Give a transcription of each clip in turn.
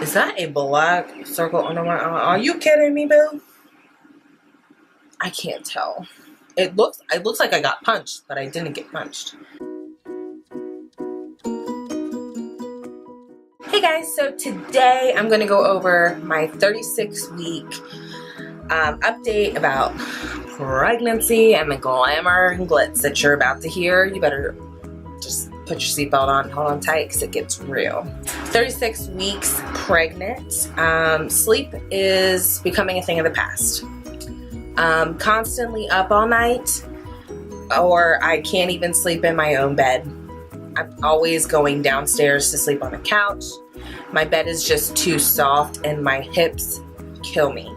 Is that a black circle under my eye? Are you kidding me, boo? I can't tell. It looks like I got punched, but I didn't get punched. Hey guys, so today I'm gonna go over my 36-week update about pregnancy and the glamour and glitz that you're about to hear. You better just put your seatbelt on, hold on tight, because it gets real. 36 weeks pregnant. Sleep is becoming a thing of the past. Constantly up all night, or I can't even sleep in my own bed. I'm always going downstairs to sleep on the couch. My bed is just too soft and my hips kill me.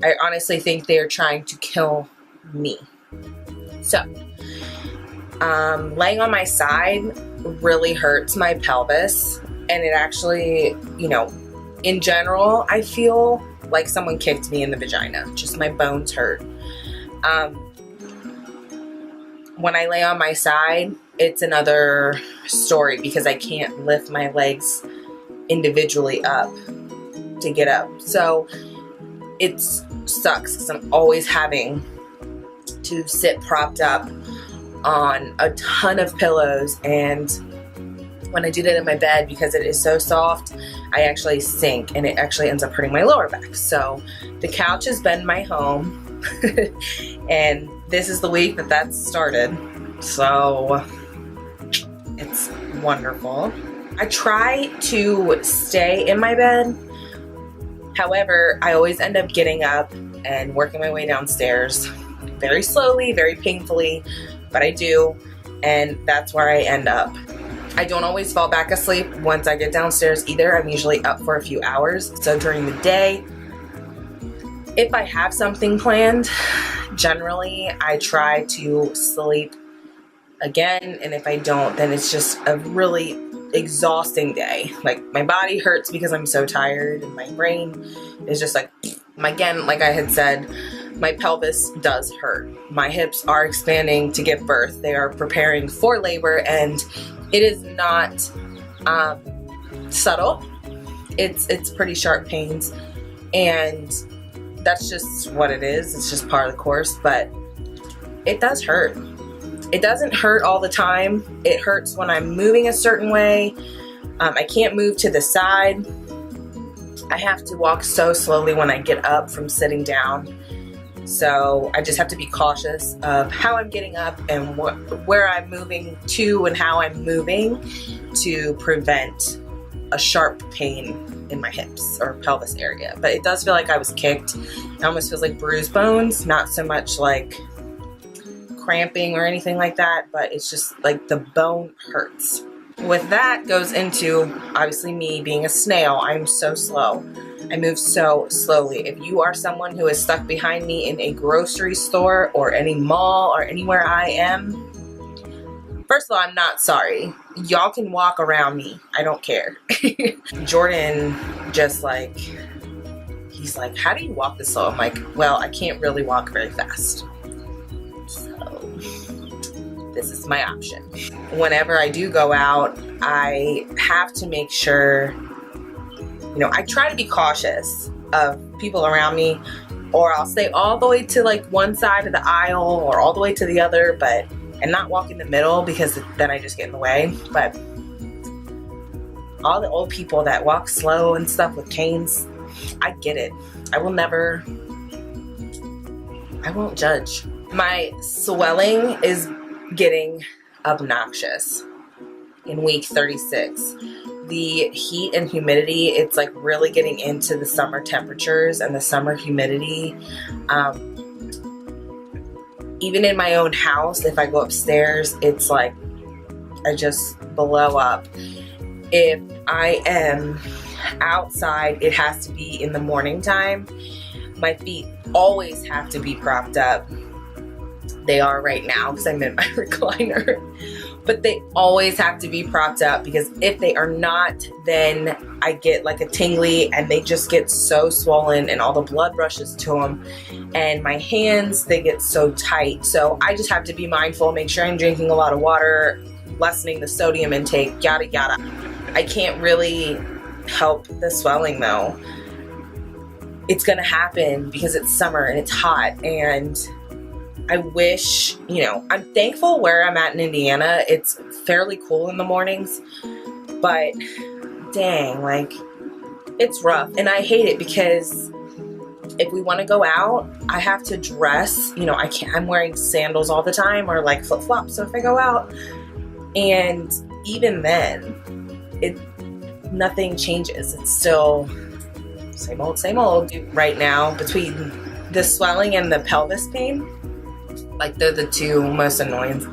I honestly think they're trying to kill me. So, laying on my side really hurts my pelvis, and it actually, you know, in general, I feel like someone kicked me in the vagina. Just my bones hurt. When I lay on my side, it's another story because I can't lift my legs individually up to get up. So it sucks because I'm always having to sit propped up on a ton of pillows, and when I do that in my bed, because it is so soft, I actually sink and it actually ends up hurting my lower back. So the couch has been my home and this is the week that that's started. So it's wonderful. I try to stay in my bed. However, I always end up getting up and working my way downstairs very slowly, very painfully, but I do, and that's where I end up. I don't always fall back asleep once I get downstairs either. I'm usually up for a few hours. So during the day, if I have something planned, generally I try to sleep again, and if I don't, then it's just a really exhausting day. Like, my body hurts because I'm so tired, and my brain is just like, again, like I had said, my pelvis does hurt. My hips are expanding to give birth. They are preparing for labor, and it is not subtle. It's pretty sharp pains, and that's just what it is. It's just part of the course, but it does hurt. It doesn't hurt all the time. It hurts when I'm moving a certain way. I can't move to the side. I have to walk so slowly when I get up from sitting down. So I just have to be cautious of how I'm getting up and where I'm moving to and how I'm moving to prevent a sharp pain in my hips or pelvis area. But it does feel like I was kicked. It almost feels like bruised bones, not so much like cramping or anything like that, but it's just like the bone hurts. With that goes into, obviously, me being a snail. I'm so slow. I move so slowly. If you are someone who is stuck behind me in a grocery store or any mall or anywhere I am, first of all, I'm not sorry. Y'all can walk around me. I don't care. Jordan just like, he's like, how do you walk this slow? I'm like, well, I can't really walk very fast. So this is my option. Whenever I do go out, I have to make sure, you know, I try to be cautious of people around me, or I'll stay all the way to like one side of the aisle or all the way to the other, and not walk in the middle because then I just get in the way. But all the old people that walk slow and stuff with canes, I get it. I won't judge. My swelling is getting obnoxious in week 36. The heat and humidity, it's like really getting into the summer temperatures and the summer humidity. Even in my own house, if I go upstairs, it's like I just blow up. If I am outside, it has to be in the morning time. My feet always have to be propped up. They are right now because I'm in my recliner. But they always have to be propped up, because if they are not, then I get like a tingly and they just get so swollen and all the blood rushes to them. And my hands, they get so tight. So I just have to be mindful, make sure I'm drinking a lot of water, lessening the sodium intake, yada yada. I can't really help the swelling though. It's gonna happen because it's summer and it's hot, and I wish, you know, I'm thankful where I'm at in Indiana. It's fairly cool in the mornings, but dang, like, it's rough. And I hate it because if we want to go out, I have to dress, you know, I'm wearing sandals all the time or like flip-flops. So if I go out, and even then, nothing changes. It's still same old, same old. Right now, between the swelling and the pelvis pain, like they're the two most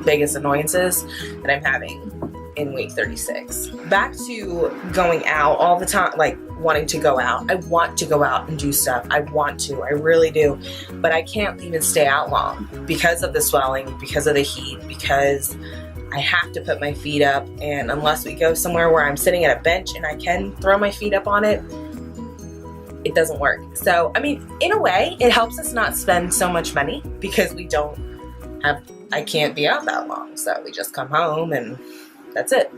biggest annoyances that I'm having in week 36. Back to going out all the time, like wanting to go out. I want to go out and do stuff. I really do. But I can't even stay out long because of the swelling, because of the heat, because I have to put my feet up. And unless we go somewhere where I'm sitting at a bench and I can throw my feet up on it, it doesn't work. So, I mean, in a way, it helps us not spend so much money because I can't be out that long. So we just come home and that's it.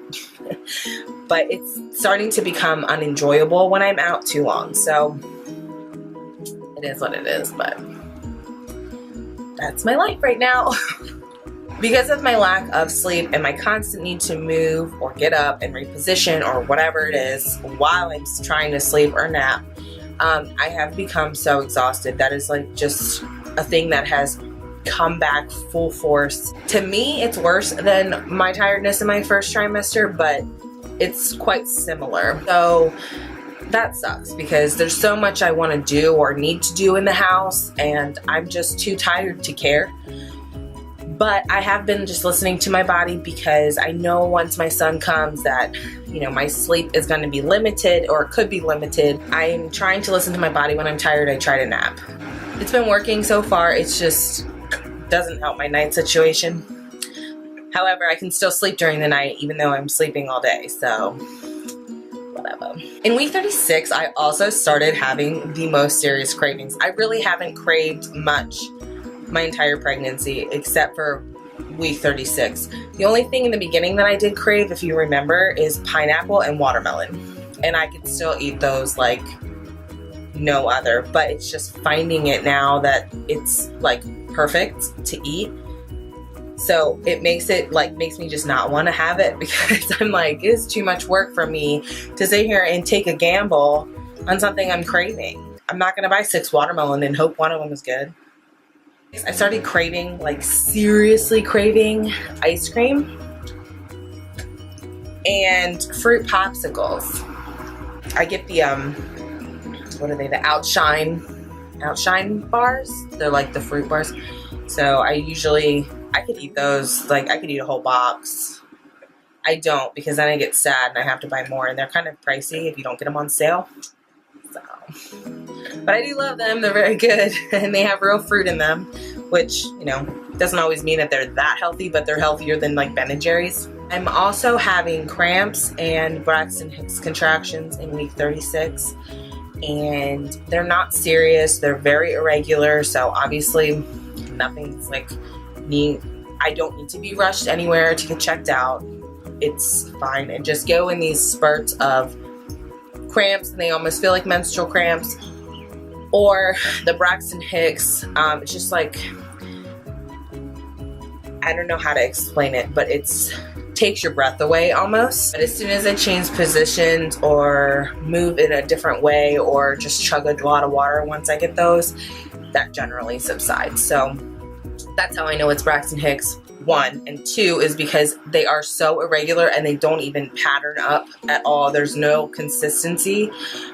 But it's starting to become unenjoyable when I'm out too long. So it is what it is, but that's my life right now. Because of my lack of sleep and my constant need to move or get up and reposition or whatever it is while I'm trying to sleep or nap, I have become so exhausted. That is like just a thing that has come back full force. To me, it's worse than my tiredness in my first trimester, but it's quite similar. So that sucks because there's so much I want to do or need to do in the house, and I'm just too tired to care. But I have been just listening to my body because I know once my son comes that, you know, my sleep is going to be limited or it could be limited. I'm trying to listen to my body. When I'm tired, I try to nap. It's been working so far. It's just doesn't help my night situation. However, I can still sleep during the night even though I'm sleeping all day, so whatever. In week 36, I also started having the most serious cravings. I really haven't craved much my entire pregnancy except for week 36. The only thing in the beginning that I did crave, if you remember, is pineapple and watermelon. And I could still eat those like no other, but it's just finding it now that it's like perfect to eat. So it makes me just not want to have it because I'm like, it's too much work for me to sit here and take a gamble on something I'm craving. I'm not going to buy 6 watermelon and hope one of them is good. I started craving, like seriously craving ice cream and fruit popsicles. I get the, what are they? The Outshine bars. They're like the fruit bars. So I could eat those, like I could eat a whole box. I don't, because then I get sad and I have to buy more, and they're kind of pricey if you don't get them on sale. So, but I do love them. They're very good and they have real fruit in them, which, you know, doesn't always mean that they're that healthy, but they're healthier than like Ben & Jerry's. I'm also having cramps and Braxton Hicks contractions in week 36. And they're not serious. They're very irregular. So obviously nothing's like I don't need to be rushed anywhere to get checked out. It's fine. And just go in these spurts of cramps, and they almost feel like menstrual cramps. Or the Braxton Hicks, it's just like, I don't know how to explain it, but takes your breath away almost. But as soon as I change positions or move in a different way or just chug a lot of water once I get those, that generally subsides. So that's how I know it's Braxton Hicks. 1, and 2 is because they are so irregular and they don't even pattern up at all. There's no consistency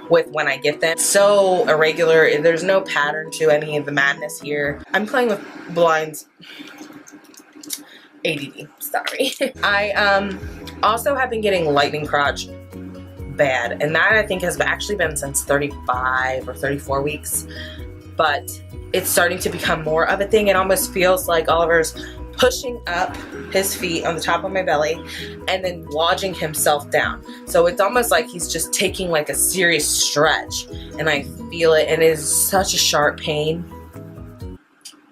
with when I get them. So irregular. There's no pattern to any of the madness here. I'm playing with blinds. ADD, sorry. I also have been getting lightning crotch bad, and that I think has actually been since 35 or 34 weeks, but it's starting to become more of a thing. It almost feels like Oliver's pushing up his feet on the top of my belly and then lodging himself down. So it's almost like he's just taking like a serious stretch, and I feel it, and it is such a sharp pain.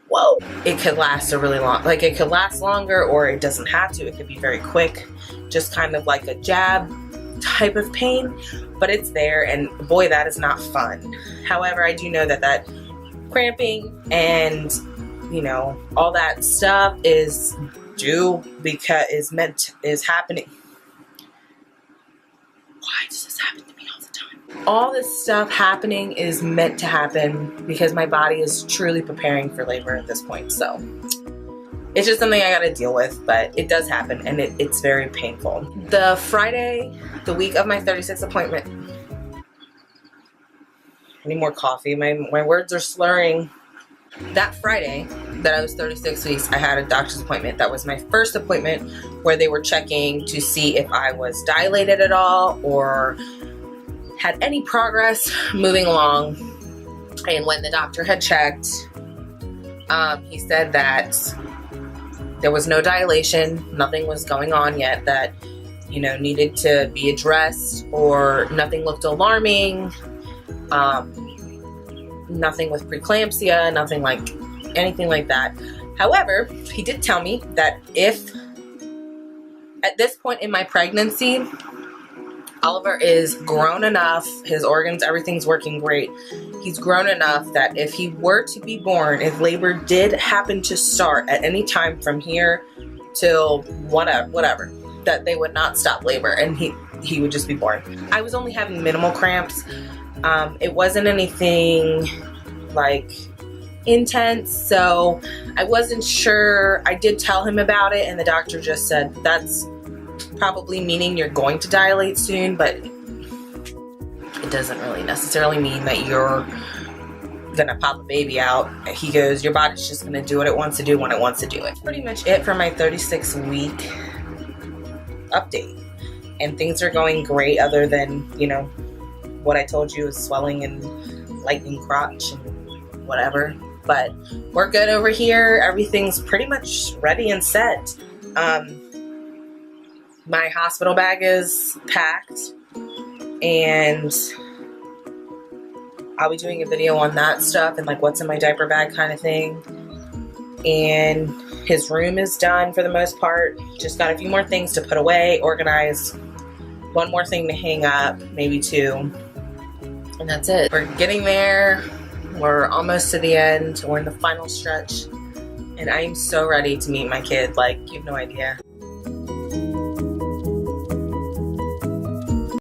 Whoa. It could last a really long, like it could last longer, or it doesn't have to. It could be very quick, just kind of like a jab type of pain, but it's there, and boy, that is not fun. However, I do know that that cramping and, you know, all that stuff is due because is happening. Why does this happen to me all the time? All this stuff happening is meant to happen because my body is truly preparing for labor at this point. So it's just something I gotta deal with, but it does happen, and it's very painful. The Friday, the week of my 36th appointment. I need more coffee. My words are slurring. That Friday that I was 36 weeks, I had a doctor's appointment. That was my first appointment where they were checking to see if I was dilated at all or had any progress moving along. And when the doctor had checked, he said that there was no dilation, nothing was going on yet that, you know, needed to be addressed, or nothing looked alarming. Nothing with preeclampsia, nothing like anything like that. However, he did tell me that if at this point in my pregnancy, Oliver is grown enough, his organs, everything's working great. He's grown enough that if he were to be born, if labor did happen to start at any time from here till whatever, that they would not stop labor and he would just be born. I was only having minimal cramps. It wasn't anything like intense, so I wasn't sure. I did tell him about it, and the doctor just said that's probably meaning you're going to dilate soon, but it doesn't really necessarily mean that you're gonna pop a baby out. He goes, your body's just gonna do what it wants to do when it wants to do it. Pretty much it for my 36-week update, and things are going great other than, you know, what I told you is swelling and lightning crotch and whatever. But we're good over here. Everything's pretty much ready and set. My hospital bag is packed, and I'll be doing a video on that stuff and like what's in my diaper bag kind of thing. And his room is done for the most part. Just got a few more things to put away, organize, one more thing to hang up, maybe two. And that's it. We're getting there. We're almost to the end. We're in the final stretch. And I am so ready to meet my kid. Like, you have no idea.